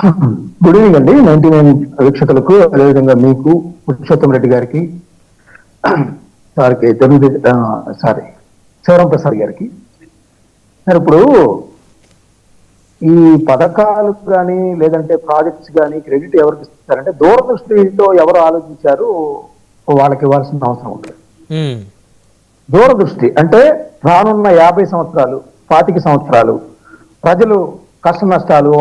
Good evening అండి 99 వీక్షకులకు, అదేవిధంగా మీకు పురుషోత్తం రెడ్డి గారికి, సార్కి శివరాం ప్రసాద్ గారికి. సార్, ఇప్పుడు ఈ పథకాలు కానీ లేదంటే ప్రాజెక్ట్స్ కానీ క్రెడిట్ ఎవరికి ఇస్తారంటే దూరదృష్టితో ఎవరు ఆలోచించారు వాళ్ళకి ఇవ్వాల్సిన అవసరం ఉంటుంది. దూరదృష్టి అంటే రానున్న 50 సంవత్సరాలు 40 సంవత్సరాలు ప్రజలు కష్ట నష్టాలు,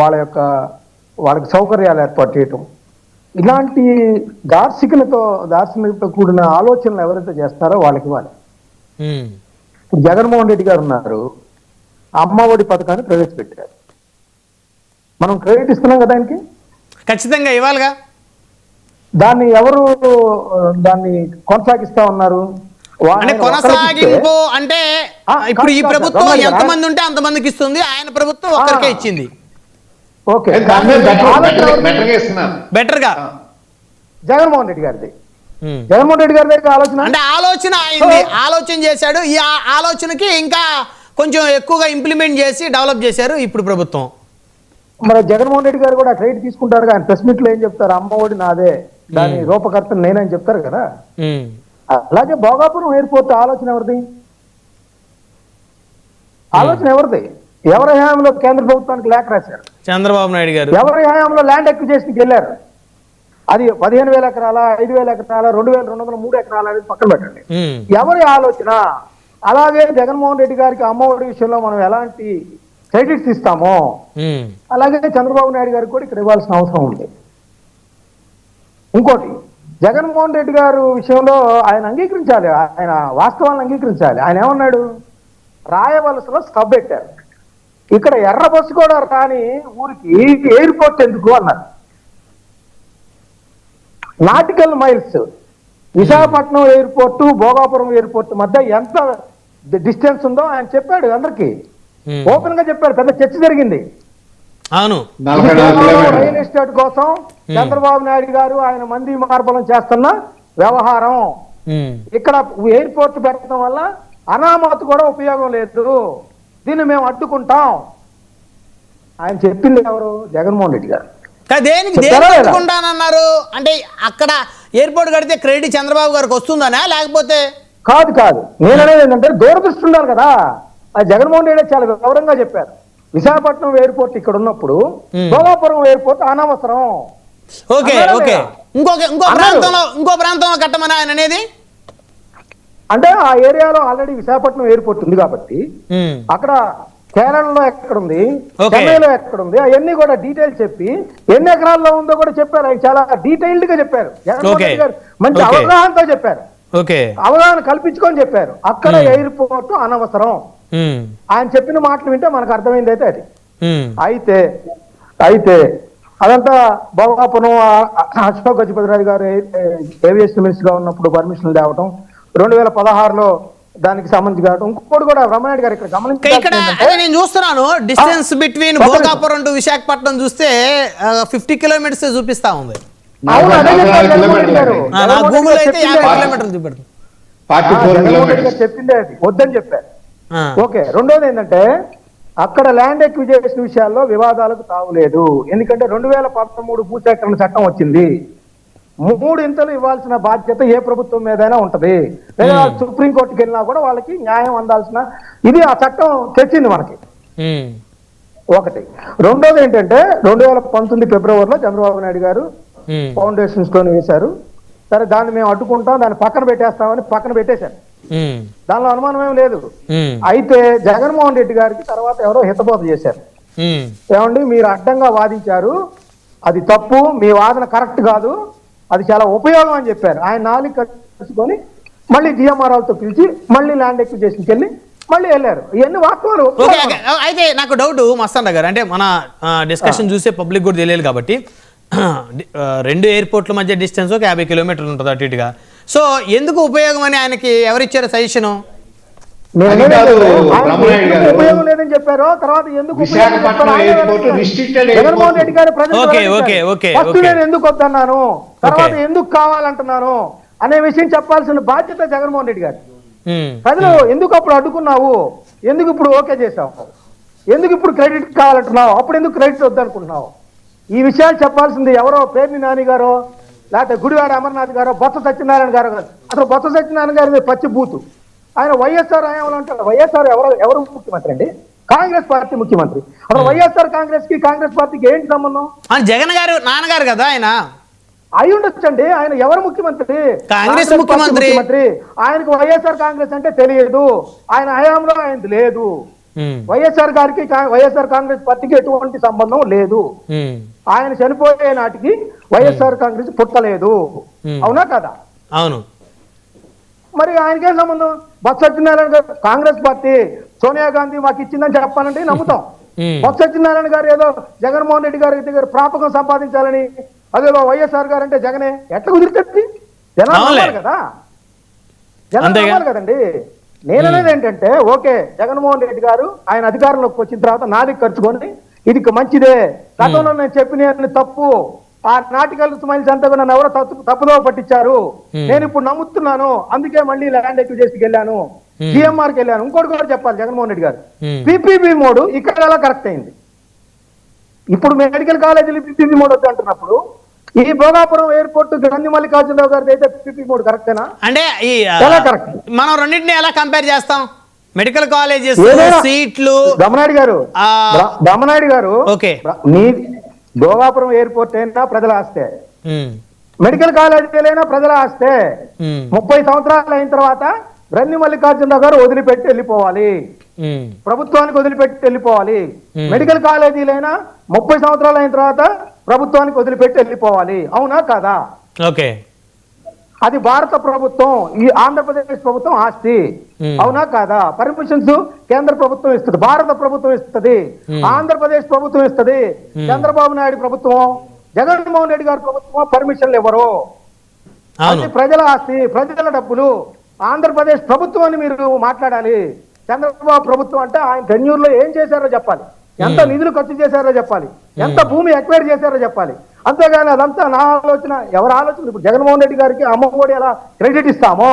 వాళ్ళకి సౌకర్యాలు ఏర్పాటు చేయటం, ఇలాంటి దార్శనికతో కూడిన ఆలోచనలు ఎవరైతే చేస్తారో వాళ్ళకి ఇవ్వాలి. ఇప్పుడు జగన్మోహన్ రెడ్డి గారు ఉన్నారు, అమ్మఒడి పథకాన్ని ప్రవేశపెట్టారు. మనం క్రెడిట్ ఇస్తున్నాం కదా ఆయనకి, ఖచ్చితంగా ఇవ్వాలిగా. దాన్ని ఎవరు కొనసాగిస్తా ఉన్నారు? కొనసాగింపు అంటే ఇప్పుడు ఈ ప్రభుత్వం ఎంతమంది ఉంటే అంతమందికి ఇస్తుంది, ఆయన ప్రభుత్వం ఒక్కరికే ఇచ్చింది. ఓకే, బెటర్ గా జగన్మోహన్ రెడ్డి గారి దగ్గర ఆలోచన అంటే ఆలోచన చేశాడు. ఈ ఆలోచనకి ఇంకా కొంచెం ఎక్కువగా ఇంప్లిమెంట్ చేసి డెవలప్ చేశారు ఇప్పుడు ప్రభుత్వం. మరి జగన్మోహన్ రెడ్డి గారు కూడా క్రెడిట్ తీసుకుంటారు. ఆయన ప్రెస్ మీట్ లో ఏం చెప్తారు? అమ్మఒడి నాదే, దాని రూపకర్త నేనని చెప్తారు కదా. అలాగే భోగాపురం ఎయిర్పోర్ట్ ఆలోచన ఎవరిది? ఎవరి హయాంలో కేంద్ర ప్రభుత్వానికి లేఖ రాశారు? చంద్రబాబు నాయుడు గారు. ఎవరి హయాంలో ల్యాండ్ అక్విజిషన్కి వెళ్ళారు? అది 15,000 ఎకరాల, 5,000 ఎకరాల, 2,203 ఎకరాల అనేది పక్కన పెట్టండి. ఎవరి ఆలోచన? అలాగే జగన్మోహన్ రెడ్డి గారికి అమ్మఒడి విషయంలో మనం ఎలాంటి క్రెడిట్స్ ఇస్తామో అలాగే చంద్రబాబు నాయుడు గారికి కూడా ఇక్కడ ఇవ్వాల్సిన అవసరం ఉంది. ఇంకోటి, జగన్మోహన్ రెడ్డి గారు విషయంలో ఆయన అంగీకరించాలి, ఆయన వాస్తవాలను అంగీకరించాలి. ఆయన ఏమన్నాడు? రాయవలసలో స్టబ్ పెట్టారు, ఇక్కడ ఎర్ర బస్సు కూడా రాని ఊరికి ఎయిర్పోర్ట్ ఎందుకు అన్నారు. Nautical miles Visakhapatnam airport Bhogapuram airport మధ్య ఎంత డిస్టెన్స్ ఉందో ఆయన చెప్పాడు, అందరికి ఓపెన్ గా చెప్పాడు. పెద్ద చర్చ జరిగింది. అవును, రియల్ ఎస్టేట్ కోసం చంద్రబాబు నాయుడు గారు ఆయన మంది మార్బలం చేస్తున్న వ్యవహారం. ఇక్కడ ఎయిర్పోర్ట్ పెట్టడం వల్ల అనామతు కూడా ఉపయోగం లేదు, దీన్ని మేము అడ్డుకుంటాం. ఆయన చెప్పింది ఎవరు? జగన్మోహన్ రెడ్డి గారు. అడ్డుకుంటానన్నారు అంటే అక్కడ ఎయిర్పోర్ట్ కడితే క్రెడిట్ చంద్రబాబు గారికి వస్తుందనా లేకపోతే? కాదు, నేను అనేది ఏంటంటే దూరదృష్టి ఉండాలి కదా. అది జగన్మోహన్ రెడ్డి చాలా వివరంగా చెప్పారు. విశాఖపట్నం ఎయిర్పోర్ట్ ఇక్కడ ఉన్నప్పుడు భోగాపురం ఎయిర్పోర్ట్ అనవసరం. ఇంకో ప్రాంతంలో కట్టమని ఆయన అనేది అంటే ఆ ఏరియాలో ఆల్రెడీ విశాఖపట్నం ఎయిర్పోర్ట్ ఉంది కాబట్టి అక్కడ కేరళలో ఎక్కడుంది, చెన్నైలో ఎక్కడుంది, అవన్నీ కూడా డీటెయిల్స్ చెప్పి ఎన్ని ఎకరాల్లో ఉందో కూడా చెప్పారు. ఆయన చాలా డీటెయిల్డ్ గా చెప్పారు. జగన్మోహన్ రెడ్డి గారు మంచి అవగాహనతో చెప్పారు, అవగాహన కల్పించుకొని చెప్పారు. అక్కడ ఎయిర్పోర్ట్ అనవసరం. ఆయన చెప్పిన మాటలు వింటే మనకు అర్థమైంది అయితే అది. అయితే అదంతా భోగాపురం అశోక్ గజపతిరాజు గారు ఏవియేషన్ మినిస్టర్ గా ఉన్నప్పుడు పర్మిషన్లు తేవటం, 2016లో దానికి సంబంధించి కావటం. ఇంకోటి కూడా రమణారెడ్డి గారు ఇక్కడ గమనించాలి. నేను చూస్తున్నాను distance between Bhogapuram to Visakhapatnam చూస్తే 50 కిలోమీటర్స్ చూపిస్తా ఉంది. గూగుల్ అయితే 50 కిలోమీటర్లు చూపెడుతుంది. చెప్పిందే అది వద్దని చెప్పారు. ఓకే, రెండోది ఏంటంటే అక్కడ ల్యాండ్ ఎక్విజిషన్ విషయాల్లో వివాదాలకు తావులేదు. ఎందుకంటే 2013 భూసేకరణ చట్టం వచ్చింది. 3 ఇంతలు ఇవ్వాల్సిన బాధ్యత ఏ ప్రభుత్వం మీదైనా ఉంటది. లేదా సుప్రీంకోర్టుకి వెళ్ళినా కూడా వాళ్ళకి న్యాయం అందాల్సిన ఇది ఆ చట్టం తెచ్చింది మనకి. ఒకటి. రెండోది ఏంటంటే 2019 ఫిబ్రవరిలో చంద్రబాబు నాయుడు గారు ఫౌండేషన్ స్టోన్ వేశారు. సరే, దాన్ని మేము అడ్డుకుంటాం, దాన్ని పక్కన పెట్టేస్తామని పక్కన పెట్టేశారు. దానిలో అనుమానం ఏం లేదు. అయితే జగన్మోహన్ రెడ్డి గారికి తర్వాత ఎవరో హితబోధ చేశారు. ఏమండి, మీరు అడ్డంగా వాదించారు, అది తప్పు, మీ వాదన కరెక్ట్ కాదు, అది చాలా ఉపయోగం అని చెప్పారు. ఆయన నాలుగు కలుసుకొని మళ్ళీ జిఎంఆర్ఆర్తో పిలిచి మళ్ళీ ల్యాండ్ ఎక్విజిషన్కి వెళ్ళి మళ్ళీ వెళ్ళారు. ఇవన్నీ వాస్తవాలు. అయితే నాకు డౌట్ మస్తాన్ గారు, అంటే మన డిస్కషన్ చూసే పబ్లిక్ కూడా తెలియాలి కాబట్టి 2 ఎయిర్పోర్ట్ల మధ్య డిస్టెన్స్ ఒక 50 కిలోమీటర్లు ఉంటుంది అటు ఇటుగా. సో ఎందుకు ఉపయోగం అని ఆయనకి ఎవరిచ్చారు సజెషన్? ఉపయోగం లేదని చెప్పారు. తర్వాత ఎందుకు జగన్మోహన్ రెడ్డి గారు ఫస్ట్ నేను ఎందుకు వద్దన్నాను, తర్వాత ఎందుకు కావాలంటున్నాను అనే విషయం చెప్పాల్సిన బాధ్యత జగన్మోహన్ రెడ్డి గారు. ప్రజలు ఎందుకు అప్పుడు అడ్డుకున్నావు, ఎందుకు ఇప్పుడు ఓకే చేసావు, ఎందుకు ఇప్పుడు క్రెడిట్ కావాలంటున్నావు, అప్పుడు ఎందుకు క్రెడిట్ వద్దనుకుంటున్నావు, ఈ విషయాలు చెప్పాల్సింది ఎవరో పేర్ని నాని గారో లేకపోతే గుడివాడ అమర్నాథ్ గారో బొత్స సత్యనారాయణ గారు కాదు. అసలు బొత్స సత్యనారాయణ గారి మీద పచ్చి బూతు. ఆయన వైఎస్ఆర్ హయాంలో ఉంటాడు. వైఎస్ఆర్ ఎవరు ముఖ్యమంత్రి అండి? కాంగ్రెస్ పార్టీ ముఖ్యమంత్రి. అసలు వైఎస్ఆర్ కాంగ్రెస్ పార్టీకి ఏంటి సంబంధం? జగన్ గారు నాన్నగారు కదా ఆయన. అయి ఉండొచ్చండి. ఆయన ఎవరు ముఖ్యమంత్రి? కాంగ్రెస్ ముఖ్యమంత్రి. ఆయనకు వైఎస్ఆర్ కాంగ్రెస్ అంటే తెలియదు. ఆయన హయాంలో ఆయనది లేదు. వైఎస్ఆర్ కాంగ్రెస్ పార్టీకి ఎటువంటి సంబంధం లేదు. ఆయన చనిపోయే నాటికి వైఎస్ఆర్ కాంగ్రెస్ పుట్టలేదు. అవునా కదా? అవును. మరి ఆయనకేం సంబంధం? బొత్స సత్యనారాయణ గారు కాంగ్రెస్ పార్టీ సోనియా గాంధీ మాకు ఇచ్చిందని చెప్పాలంటే నమ్ముతాం. బొత్స సత్యనారాయణ గారు ఏదో జగన్మోహన్ రెడ్డి గారి దగ్గర ప్రాపకం సంపాదించాలని, అదేదో వైఎస్ఆర్ గారు అంటే జగనే ఎట్లా కుదిరితే జనాలు కదా, జనాలు కదండి. నేననేది ఏంటంటే, ఓకే జగన్మోహన్ రెడ్డి గారు ఆయన అధికారంలోకి వచ్చిన తర్వాత నాది ఖర్చుకొని ఇది మంచిదే, గతంలో నేను చెప్పిన తప్పు, ఆ నాటికల్ స్మైల్స్ అంతా కూడా నన్ను ఎవరో తప్పుదో పట్టించారు, నేను ఇప్పుడు నమ్ముతున్నాను, అందుకే మళ్ళీ ల్యాండ్ ఎక్విజిషన్కి వెళ్ళాను, జిఎంఆర్కి వెళ్ళాను. ఇంకోటి కూడా చెప్పాలి జగన్మోహన్ రెడ్డి గారు, పిపిపి మోడ్ ఇక్కడ ఎలా కరెక్ట్ అయింది? ఇప్పుడు మెడికల్ కాలేజీలు పిపిపి మోడ్ వద్దు అంటున్నప్పుడు ఈ భోగాపురం ఎయిర్పోర్ట్ గంధి మల్లికార్జునరావు గారి అయితే పిపిపి మోడ్ కరెక్టేనా? అంటే మనం రెండింటిని ఎలా కంపేర్ చేస్తాం? మెడికల్ కాలేజెస్ సీట్లు బ్రహ్మనాయుడు గారు ఓకే, నీ భోగాపురం ఎయిర్పోర్ట్ అయినా ప్రజల ఆస్తే, మెడికల్ కాలేజీలైనా ప్రజల ఆస్తే. 30 సంవత్సరాలు అయిన తర్వాత గంధి మల్లికార్జునరావు గారు వదిలిపెట్టి వెళ్ళిపోవాలి, ప్రభుత్వానికి వదిలిపెట్టి వెళ్ళిపోవాలి. మెడికల్ కాలేజీలైనా 30 సంవత్సరాలు అయిన తర్వాత ప్రభుత్వానికి వదిలిపెట్టి వెళ్ళిపోవాలి. అవునా కాదా? ఓకే, అది భారత ప్రభుత్వం, ఈ ఆంధ్రప్రదేశ్ ప్రభుత్వం ఆస్తి. అవునా కాదా? పర్మిషన్స్ కేంద్ర ప్రభుత్వం ఇస్తుంది, భారత ప్రభుత్వం ఇస్తుంది, ఆంధ్రప్రదేశ్ ప్రభుత్వం ఇస్తుంది. చంద్రబాబు నాయుడు ప్రభుత్వం, జగన్మోహన్ రెడ్డి గారి ప్రభుత్వం పర్మిషన్లు ఇవ్వరు. అది ప్రజల ఆస్తి, ప్రజల డబ్బులు. ఆంధ్రప్రదేశ్ ప్రభుత్వం అని మీరు మాట్లాడాలి. చంద్రబాబు ప్రభుత్వం అంటే ఆయన టెన్యూర్ లో ఏం చేశారో చెప్పాలి, ఎంత నిధులు ఖర్చు చేశారో చెప్పాలి, ఎంత భూమి ఎక్వైర్ చేశారో చెప్పాలి. అంతేగాని అదంతా నా ఆలోచన, ఎవరి ఆలోచన? ఇప్పుడు జగన్మోహన్ రెడ్డి గారికి అమ్మఒడి ఎలా క్రెడిట్ ఇస్తామో,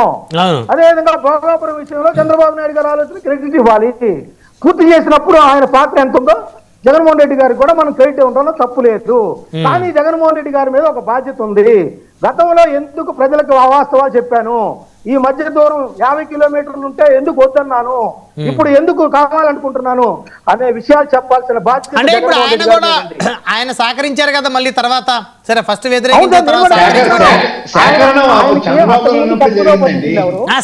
అదేవిధంగా భోగాపురం విషయంలో చంద్రబాబు నాయుడు గారి ఆలోచన క్రెడిట్ ఇవ్వాలి. పూర్తి చేసినప్పుడు ఆయన పాత్ర ఎంత ఉందో జగన్మోహన్ రెడ్డి గారికి కూడా మనం క్రెడిట్ ఉండడంలో తప్పు లేదు. కానీ జగన్మోహన్ రెడ్డి గారి మీద ఒక బాధ్యత ఉంది. గతంలో ఎందుకు ప్రజలకు అవాస్తవాలు చెప్పాను, ఈ మధ్య దూరం 50 కిలోమీటర్లు ఉంటే ఎందుకు వద్దన్నాను, ఇప్పుడు ఎందుకు కావాలనుకుంటున్నాను అనే విషయాలు చెప్పాల్సిన బాధ్యత. ఆయన సహకరించారు కదా మళ్ళీ తర్వాత. సరే ఫస్ట్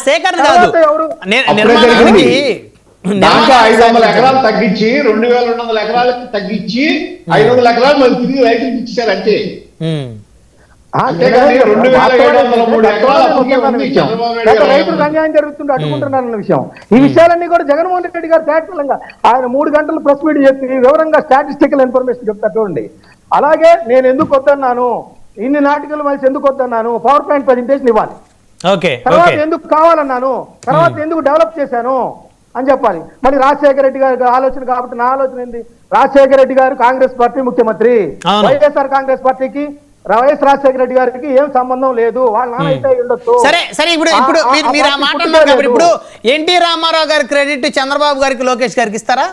సేకరణ కాదు, నిర్మాణానికి 500 ఎకరాలు తగ్గించి 2200 ఎకరాలకి తగ్గించి 500 ఎకరాలు మళ్ళీ తిరిగి రైతులకు ఇచ్చారంటే. రైతులకు అన్యాయం జరుగుతుంది, అడ్డుకుంటున్నారన్న విషయం. ఈ విషయాలన్నీ కూడా జగన్మోహన్ రెడ్డి గారు తేటలంగా ఆయన 3 గంటలు ప్రెస్ మీట్ చెప్పి వివరంగా స్టాటిస్టికల్ ఇన్ఫర్మేషన్ చెప్తారు చూడండి. అలాగే నేను ఎందుకు వద్దన్నాను, ఇన్ని నాటికలు మళ్ళీ ఎందుకు వద్దన్నాను, పవర్ పాయింట్ ప్రెజెంటేషన్ ఇవ్వాలి. తర్వాత ఎందుకు కావాలన్నాను, తర్వాత ఎందుకు డెవలప్ చేశాను అని చెప్పాలి. మరి రాజశేఖర రెడ్డి గారి ఆలోచన కాబట్టి నా ఆలోచన ఏంది? రాజశేఖర రెడ్డి గారు కాంగ్రెస్ పార్టీ ముఖ్యమంత్రి, వైఎస్ఆర్ కాంగ్రెస్ పార్టీకి వైఎస్ రాజశేఖర రెడ్డి గారికి ఏం సంబంధం లేదు, వాళ్ళ నాన్న అయితే ఉండొచ్చు. సరే సరే, ఇప్పుడు మీరు ఆ మాట అన్నారు కాబట్టి ఇప్పుడు ఎన్టీ రామారావు గారి క్రెడిట్ చంద్రబాబు గారికి, లోకేష్ గారికి ఇస్తారా?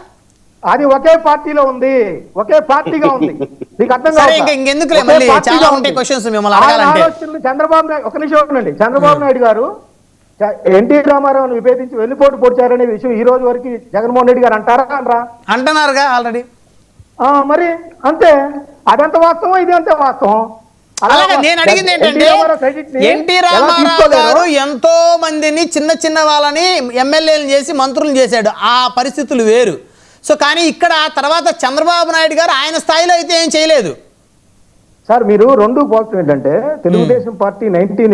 అది ఒకే పార్టీలో ఉంది, ఒకే పార్టీగా ఉంది. మీకు అర్థం కాదు. చంద్రబాబు నాయుడు ఒక నిమిషం ఉండండి. చంద్రబాబు నాయుడు గారు ఎన్టీ రామారావును విభేదించి వెన్నుపోటు పొడిచారనే విషయం ఈ రోజు వరకు జగన్మోహన్ రెడ్డి గారు అంటారా? అనరా? అంటున్నారుగా ఆల్రెడీ. మరి అంతే, అదంత వాస్తవం, ఇది అంతే వాస్తవం. అలాగే నేను అడిగింది ఏంటంటే, ఎన్టీ రామారావు గారు ఎంతో మందిని చిన్న వాళ్ళని ఎమ్మెల్యేలు చేసి మంత్రులు చేశాడు, ఆ పరిస్థితులు వేరు. సో కానీ ఇక్కడ తర్వాత చంద్రబాబు నాయుడు గారు ఆయన స్థాయిలో అయితే ఏం చేయలేదు. సార్ మీరు రెండు పోల్చడం ఏంటంటే, తెలుగుదేశం పార్టీ 19